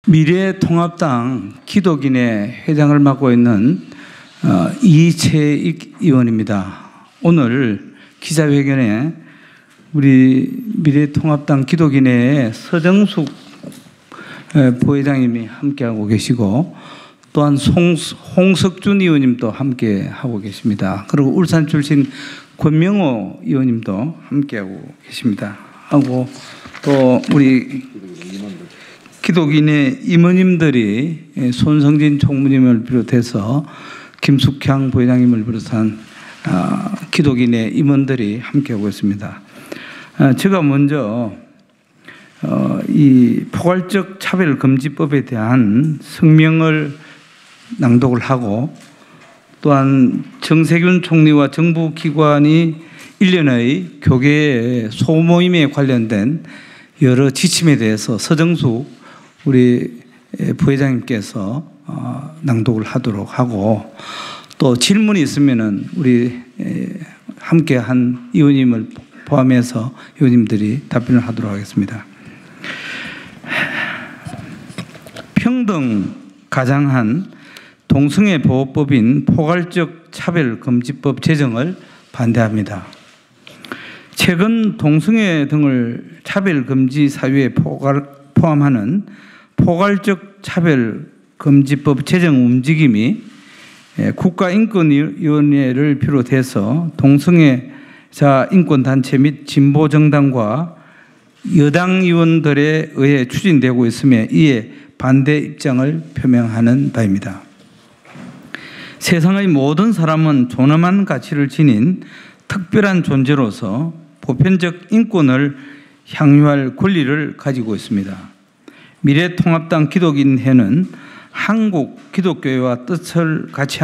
미래통합당 기독인회 회장을 맡고 있는 이채익 의원입니다. 오늘 기자회견에 우리 미래통합당 기독인회의 서정숙 부회장님이 함께하고 계시고, 또한 홍석준 의원님도 함께하고 계십니다. 그리고 울산 출신 권명호 의원님도 함께하고 계십니다. 하고 또 우리 기독인의 임원님들이 손성진 총무님을 비롯해서 김숙향 부회장님을 비롯한 기독인의 임원들이 함께하고 있습니다. 제가 먼저 이 포괄적 차별금지법에 대한 성명을 낭독을 하고, 또한 정세균 총리와 정부 기관이 1년의 교계 소모임에 관련된 여러 지침에 대해서 서정숙 우리 부회장님께서 낭독을 하도록 하고, 또 질문이 있으면은 우리 함께한 의원님을 포함해서 의원님들이 답변을 하도록 하겠습니다. 평등 가장한 동성애 보호법인 포괄적 차별금지법 제정을 반대합니다. 최근 동성애 등을 차별금지 사유에 포함하는 포괄적 차별금지법 제정 움직임이 국가인권위원회를 비롯해서 동성애자 인권단체 및 진보정당과 여당 의원들에 의해 추진되고 있으며 이에 반대 입장을 표명하는 바입니다. 세상의 모든 사람은 존엄한 가치를 지닌 특별한 존재로서 보편적 인권을 향유할 권리를 가지고 있습니다. 미래통합당 기독인회는 한국 기독교회와 뜻을 같이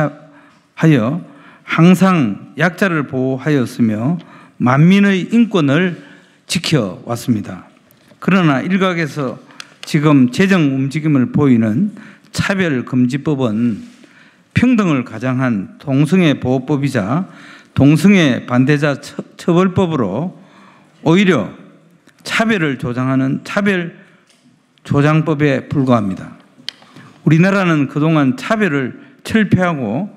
하여 항상 약자를 보호하였으며 만민의 인권을 지켜왔습니다. 그러나 일각에서 지금 제정 움직임을 보이는 차별금지법은 평등을 가장한 동성애 보호법이자 동성애 반대자 처벌법으로 오히려 차별을 조장하는 차별조장법에 불과합니다. 우리나라는 그동안 차별을 철폐하고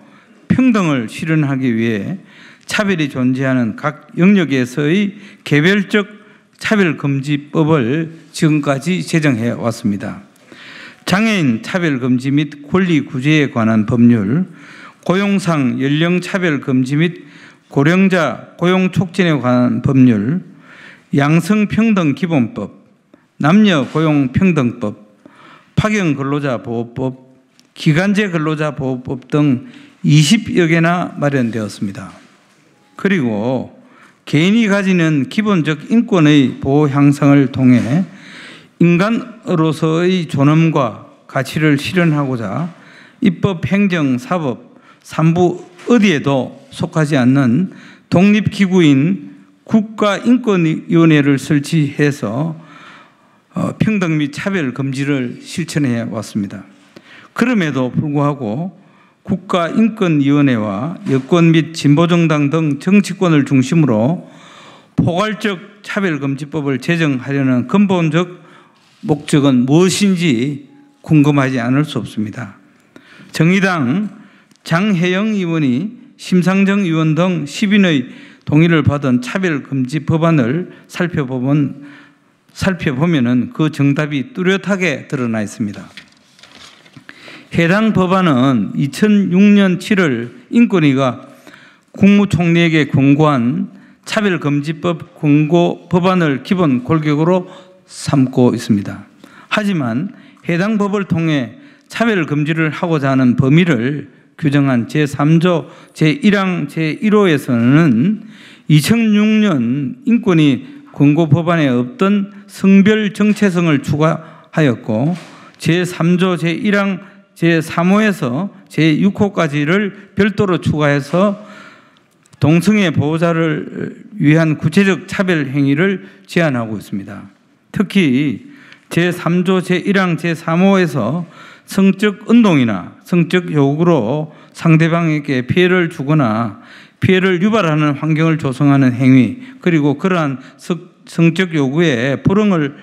평등을 실현하기 위해 차별이 존재하는 각 영역에서의 개별적 차별금지법을 지금까지 제정해 왔습니다. 장애인 차별금지 및 권리구제에 관한 법률, 고용상 연령차별금지 및 고령자 고용촉진에 관한 법률, 양성평등기본법, 남녀고용평등법, 파견근로자보호법, 기간제근로자보호법 등 20여 개나 마련되었습니다. 그리고 개인이 가지는 기본적 인권의 보호 향상을 통해 인간으로서의 존엄과 가치를 실현하고자 입법, 행정, 사법, 산부 어디에도 속하지 않는 독립기구인 국가인권위원회를 설치해서 평등 및 차별 금지를 실천해 왔습니다. 그럼에도 불구하고 국가인권위원회와 여권 및 진보정당 등 정치권을 중심으로 포괄적 차별금지법을 제정하려는 근본적 목적은 무엇인지 궁금하지 않을 수 없습니다. 정의당 장혜영 의원이 심상정 의원 등 10인의 동의를 받은 차별금지 법안을 살펴보면 그 정답이 뚜렷하게 드러나 있습니다. 해당 법안은 2006년 7월 인권위가 국무총리에게 권고한 차별금지법 권고 법안을 기본 골격으로 삼고 있습니다. 하지만 해당 법을 통해 차별금지를 하고자 하는 범위를 규정한 제3조 제1항 제1호에서는 2006년 인권위 권고 법안에 없던 성별 정체성을 추가하였고, 제3조 제1항 제3호에서 제6호까지를 별도로 추가해서 동성애 보호자를 위한 구체적 차별 행위를 제한하고 있습니다. 특히 제3조 제1항 제3호에서 성적 운동이나 성적 요구로 상대방에게 피해를 주거나 피해를 유발하는 환경을 조성하는 행위, 그리고 그러한 성적 요구에 불응을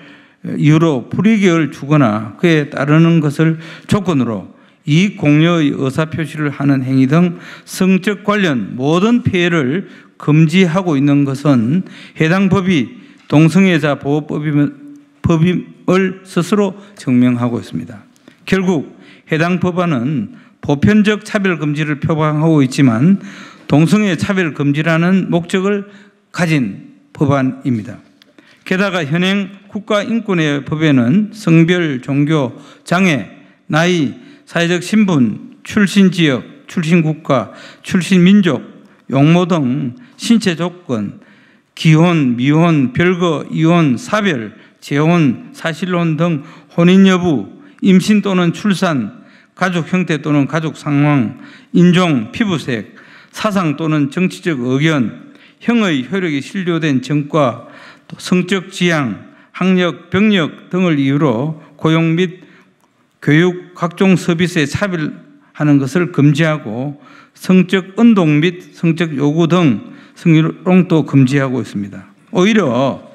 이유로 불이익을 주거나 그에 따르는 것을 조건으로 이익 공여의 의사표시를 하는 행위 등 성적 관련 모든 피해를 금지하고 있는 것은 해당 법이 동성애자 보호법임을 스스로 증명하고 있습니다. 결국 해당 법안은 보편적 차별 금지를 표방하고 있지만 동성애 차별 금지라는 목적을 가진 법안입니다. 게다가 현행 국가인권의 법에는 성별, 종교, 장애, 나이, 사회적 신분, 출신 지역, 출신 국가, 출신 민족, 용모 등 신체 조건, 기혼, 미혼, 별거, 이혼, 사별, 재혼, 사실혼 등 혼인 여부, 임신 또는 출산, 가족 형태 또는 가족 상황, 인종, 피부색, 사상 또는 정치적 의견, 형의 효력이 신료된 전과, 또 성적 지향, 학력, 병력 등을 이유로 고용 및 교육, 각종 서비스에 차별하는 것을 금지하고 성적 은동 및 성적 요구 등 성희롱도 금지하고 있습니다. 오히려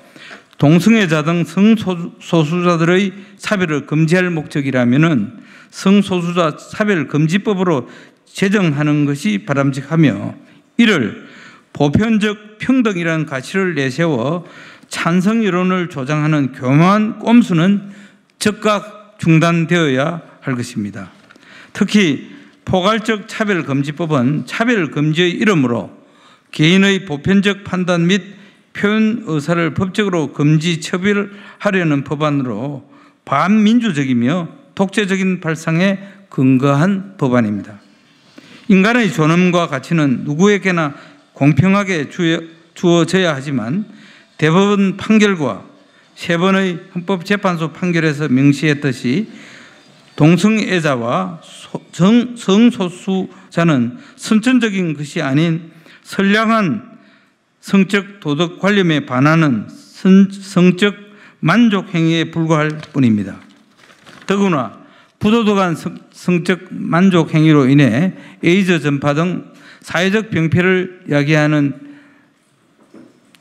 동성애자 등 성소수자들의 차별을 금지할 목적이라면 성소수자 차별금지법으로 제정하는 것이 바람직하며 이를 보편적 평등이라는 가치를 내세워 찬성 여론을 조장하는 교묘한 꼼수는 즉각 중단되어야 할 것입니다. 특히 포괄적 차별금지법은 차별금지의 이름으로 개인의 보편적 판단 및 표현 의사를 법적으로 금지 처벌하려는 법안으로 반민주적이며 독재적인 발상에 근거한 법안입니다. 인간의 존엄과 가치는 누구에게나 공평하게 주어져야 하지만 대법원 판결과 3번의 헌법재판소 판결에서 명시했듯이 동성애자와 성소수자는 선천적인 것이 아닌 선량한 성적 도덕 관념에 반하는 성적 만족 행위에 불과할 뿐입니다. 더구나 부도덕한 성적 만족 행위로 인해 에이즈 전파 등 사회적 병폐를 야기하는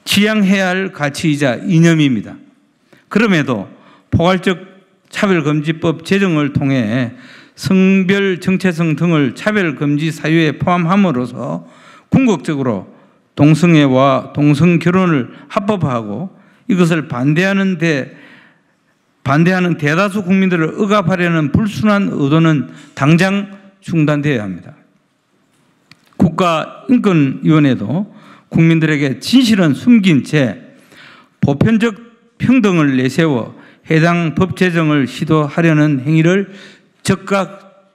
지양해야 할 가치이자 이념입니다. 그럼에도 포괄적 차별금지법 제정을 통해 성별 정체성 등을 차별금지 사유에 포함함으로써 궁극적으로 동성애와 동성결혼을 합법화하고 이것을 반대하는 대다수 국민들을 억압하려는 불순한 의도는 당장 중단되어야 합니다. 국가인권위원회도 국민들에게 진실은 숨긴 채 보편적 평등을 내세워 해당 법 제정을 시도하려는 행위를 즉각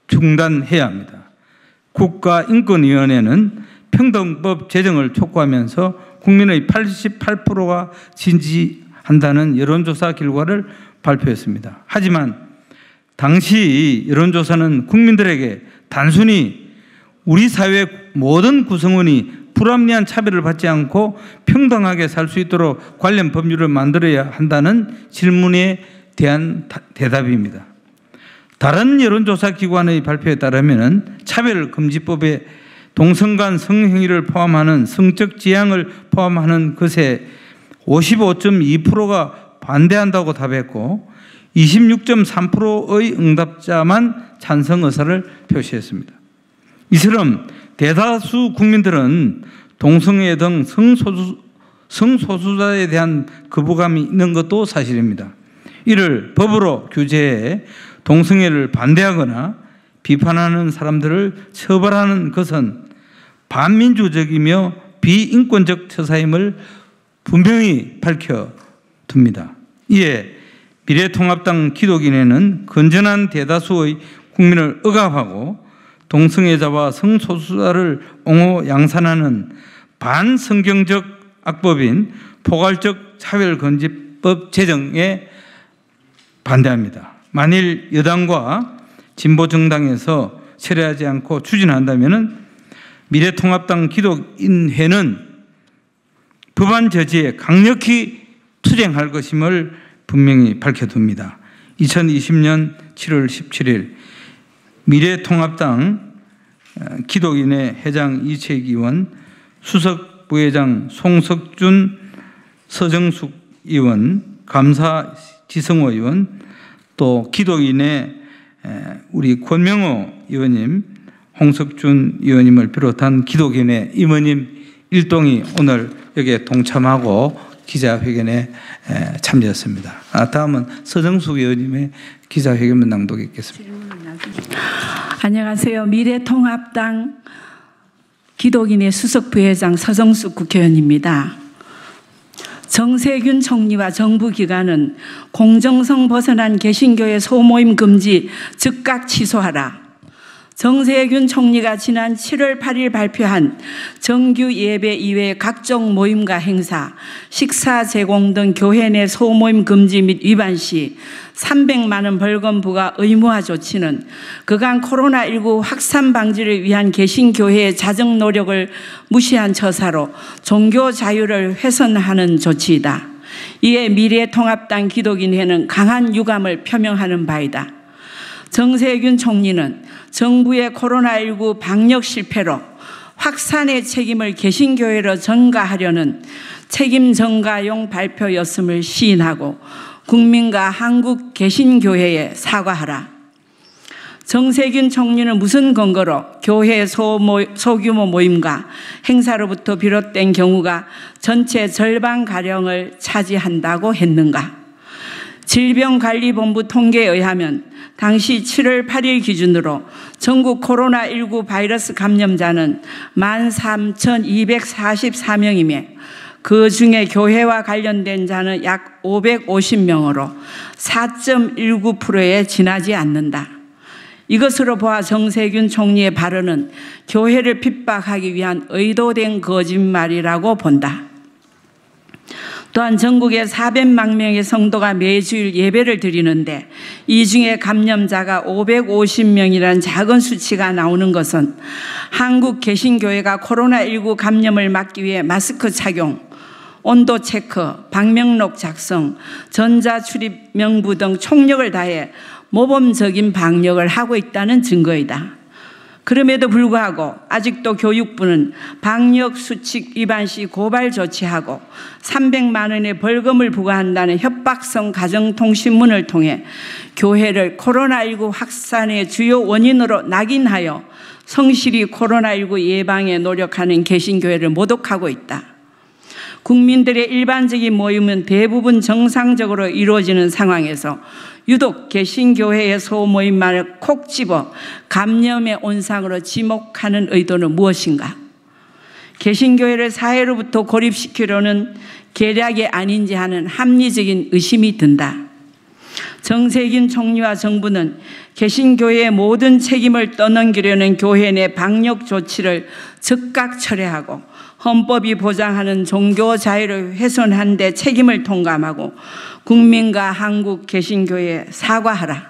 중단해야 합니다. 국가인권위원회는 평등법 제정을 촉구하면서 국민의 88%가 지지한다는 여론조사 결과를 발표했습니다. 하지만 당시 여론조사는 국민들에게 단순히 우리 사회의 모든 구성원이 불합리한 차별을 받지 않고 평등하게 살 수 있도록 관련 법률을 만들어야 한다는 질문에 대한 대답입니다. 다른 여론조사 기관의 발표에 따르면 차별금지법에 동성 간 성행위를 포함하는 성적 지향을 포함하는 것에 55.2%가 반대한다고 답했고 26.3%의 응답자만 찬성 의사를 표시했습니다. 이처럼 대다수 국민들은 동성애 등 성소수자에 대한 거부감이 있는 것도 사실입니다. 이를 법으로 규제해 동성애를 반대하거나 비판하는 사람들을 처벌하는 것은 반민주적이며 비인권적 처사임을 분명히 밝혀둡니다. 이에 미래통합당 기독인회는 건전한 대다수의 국민을 억압하고 동성애자와 성소수자를 옹호 양산하는 반성경적 악법인 포괄적 차별금지법 제정에 반대합니다. 만일 여당과 진보정당에서 철회하지 않고 추진한다면 미래통합당 기독인회는 법안 저지에 강력히 투쟁할 것임을 분명히 밝혀둡니다. 2020년 7월 17일 미래통합당 기독인회 회장 이채익 의원, 수석 부회장 송석준, 서정숙 의원, 감사 지성호 의원, 또 기독인의 우리 권명호 의원님, 홍석준 의원님을 비롯한 기독인의 임원님 일동이 오늘 여기에 동참하고 기자회견에 참여했습니다. 다음은 서정숙 의원님의 기자회견문 낭독했겠습니다. 안녕하세요. 미래통합당 기독인의 수석부회장 서정숙 국회의원입니다. 정세균 총리와 정부 기관은 공정성 벗어난 개신교의 소모임 금지 즉각 취소하라. 정세균 총리가 지난 7월 8일 발표한 정규 예배 이외의 각종 모임과 행사, 식사 제공 등 교회 내 소모임 금지 및 위반 시 300만 원 벌금 부과 의무화 조치는 그간 코로나19 확산 방지를 위한 개신교회의 자정 노력을 무시한 처사로 종교 자유를 훼손하는 조치이다. 이에 미래통합당 기독인회는 강한 유감을 표명하는 바이다. 정세균 총리는 정부의 코로나19 방역 실패로 확산의 책임을 개신교회로 전가하려는 책임 전가용 발표였음을 시인하고 국민과 한국 개신교회에 사과하라. 정세균 총리는 무슨 근거로 교회 소규모 모임과 행사로부터 비롯된 경우가 전체 절반가량을 차지한다고 했는가? 질병관리본부 통계에 의하면 당시 7월 8일 기준으로 전국 코로나19 바이러스 감염자는 13,244명이며 그 중에 교회와 관련된 자는 약 550명으로 4.19%에 지나지 않는다. 이것으로 보아 정세균 총리의 발언은 교회를 핍박하기 위한 의도된 거짓말이라고 본다. 또한 전국에 400만 명의 성도가 매주일 예배를 드리는데 이 중에 감염자가 550명이라는 작은 수치가 나오는 것은 한국 개신교회가 코로나19 감염을 막기 위해 마스크 착용, 온도 체크, 방명록 작성, 전자출입 명부 등 총력을 다해 모범적인 방역을 하고 있다는 증거이다. 그럼에도 불구하고 아직도 교육부는 방역 수칙 위반 시 고발 조치하고 300만 원의 벌금을 부과한다는 협박성 가정통신문을 통해 교회를 코로나19 확산의 주요 원인으로 낙인하여 성실히 코로나19 예방에 노력하는 개신교회를 모독하고 있다. 국민들의 일반적인 모임은 대부분 정상적으로 이루어지는 상황에서 유독 개신교회의 소모임만을 콕 집어 감염의 온상으로 지목하는 의도는 무엇인가? 개신교회를 사회로부터 고립시키려는 계략이 아닌지 하는 합리적인 의심이 든다. 정세균 총리와 정부는 개신교회의 모든 책임을 떠넘기려는 교회 내 방역 조치를 즉각 철회하고 헌법이 보장하는 종교 자유를 훼손한 데 책임을 통감하고 국민과 한국 개신교회에 사과하라.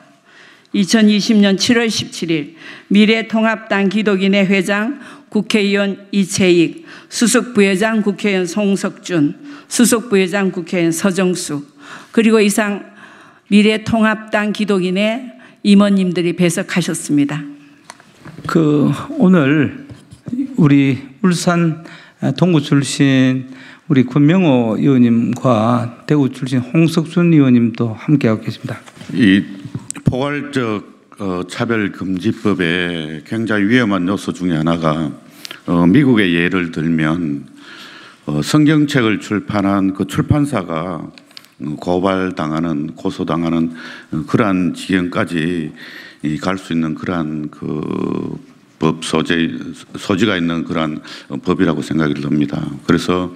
2020년 7월 17일 미래통합당 기독인회 회장 국회의원 이채익, 수석부회장 국회의원 송석준, 수석부회장 국회의원 서정숙, 그리고 이상 미래통합당 기독인회 임원님들이 배석하셨습니다. 오늘 우리 울산 동구 출신 우리 권명호 의원님과 대구 출신 홍석준 의원님도 함께하고 계십니다. 이 포괄적 차별금지법의 굉장히 위험한 요소 중에 하나가 미국의 예를 들면 성경책을 출판한 그 출판사가 고발당하는, 고소당하는 그러한 지경까지 갈 수 있는 그러한 법 소지가 있는 그러한 법이라고 생각이 듭니다. 그래서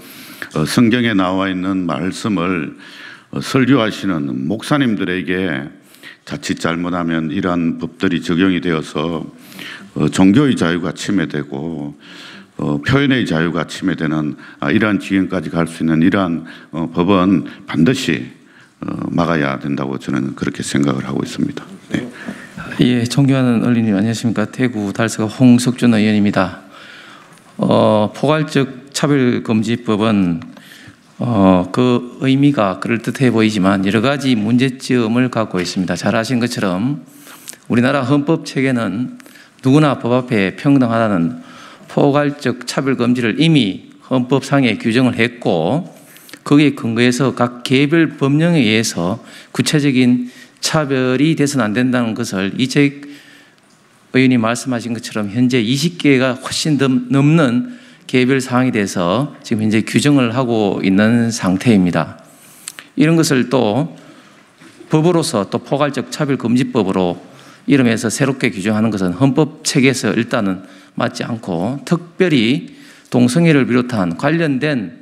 성경에 나와 있는 말씀을 설교하시는 목사님들에게 자칫 잘못하면 이러한 법들이 적용이 되어서 종교의 자유가 침해되고 표현의 자유가 침해되는 이러한 지경까지 갈 수 있는 이러한 법은 반드시 막아야 된다고 저는 그렇게 생각을 하고 있습니다. 네. 예, 존경하는 언론님 안녕하십니까. 대구 달서가 홍석준 의원입니다. 포괄적 차별금지법은 그 의미가 그럴듯해 보이지만 여러 가지 문제점을 갖고 있습니다. 잘 아신 것처럼 우리나라 헌법 체계는 누구나 법 앞에 평등하다는 포괄적 차별금지를 이미 헌법상에 규정을 했고 거기에 근거해서 각 개별 법령에 의해서 구체적인 차별이 돼서는 안 된다는 것을 이재익 의원이 말씀하신 것처럼 현재 20개가 훨씬 넘는 개별 사항에 대해서 지금 현재 규정을 하고 있는 상태입니다. 이런 것을 또 법으로서 또 포괄적 차별금지법으로 이름에서 새롭게 규정하는 것은 헌법 체계에서 일단은 맞지 않고, 특별히 동성애를 비롯한 관련된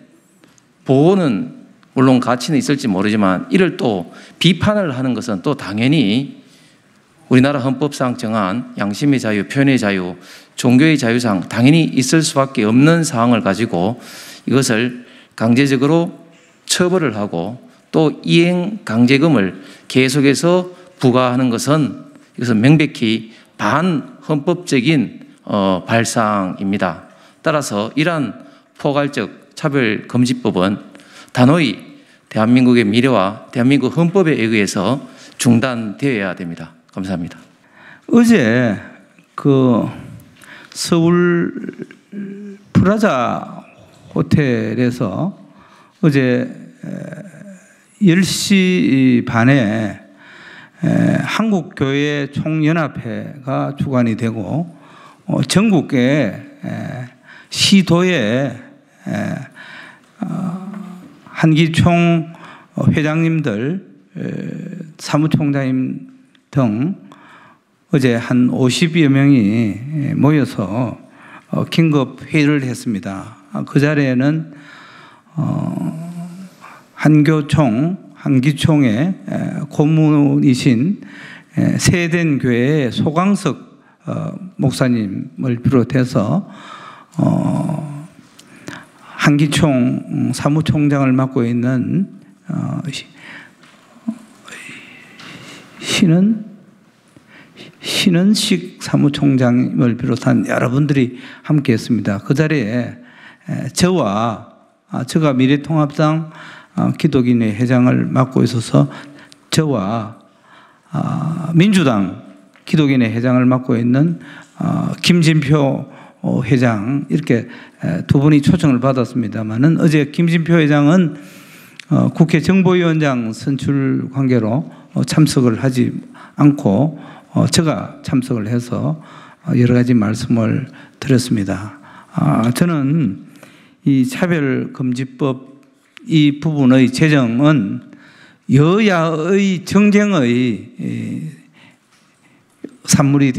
보호는 물론 가치는 있을지 모르지만 이를 또 비판을 하는 것은 또 당연히 우리나라 헌법상 정한 양심의 자유, 표현의 자유, 종교의 자유상 당연히 있을 수밖에 없는 사항을 가지고 이것을 강제적으로 처벌을 하고 또 이행 강제금을 계속해서 부과하는 것은 이것은 명백히 반헌법적인 발상입니다. 따라서 이러한 포괄적 차별금지법은 단호히 대한민국의 미래와 대한민국 헌법에 의해서 중단되어야 됩니다. 감사합니다. 어제 그 서울 프라자 호텔에서 어제 10시 반에 한국교회 총연합회가 주관이 되고 전국의 시도의 한기총 회장님들, 사무총장님 등 어제 한 50여 명이 모여서 긴급 회의를 했습니다. 그 자리에는 한기총의 고문이신 세덴교회의 소강석 목사님을 비롯해서 한기총 사무총장을 맡고 있는 신은식 사무총장을 비롯한 여러분들이 함께했습니다. 그 자리에 제가 미래통합당 기독인회 회장을 맡고 있어서 저와 민주당 기독인회 회장을 맡고 있는 김진표 회장 이렇게 두 분이 초청을 받았습니다만은 어제 김진표 회장은 국회 정보위원장 선출 관계로 참석을 하지 않고 제가 참석을 해서 여러 가지 말씀을 드렸습니다. 저는 이 차별금지법 이 부분의 제정은 여야의 정쟁의 산물이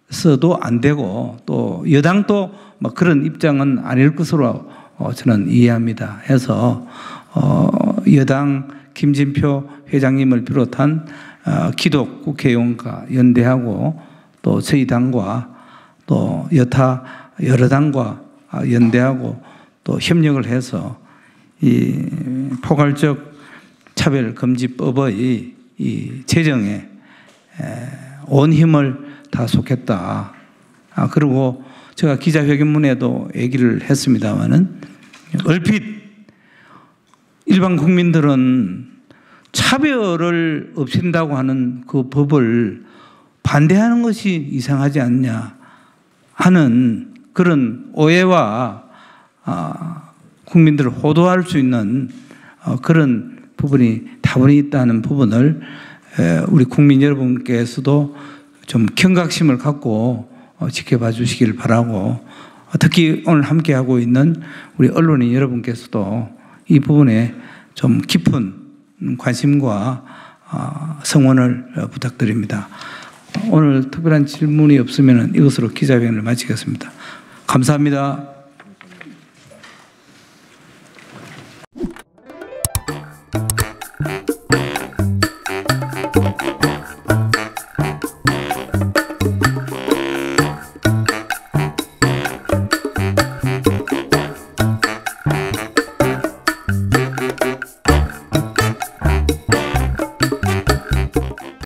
돼서도 안 되고 또 여당도 뭐 그런 입장은 아닐 것으로 저는 이해합니다. 해서 여당 김진표 회장님을 비롯한 기독 국회의원과 연대하고 또 저희 당과 또 여타 여러 당과 연대하고 또 협력을 해서 이 포괄적 차별금지법의 이 제정에 온 힘을 다 쏟겠다. 그리고 제가 기자회견문에도 얘기를 했습니다마는 얼핏 일반 국민들은 차별을 없앤다고 하는 그 법을 반대하는 것이 이상하지 않냐 하는 그런 오해와 국민들을 호도할 수 있는 그런 부분이 다분히 있다는 부분을 우리 국민 여러분께서도 좀 경각심을 갖고 지켜봐 주시길 바라고, 특히 오늘 함께하고 있는 우리 언론인 여러분께서도 이 부분에 좀 깊은 관심과 성원을 부탁드립니다. 오늘 특별한 질문이 없으면 이것으로 기자회견을 마치겠습니다. 감사합니다.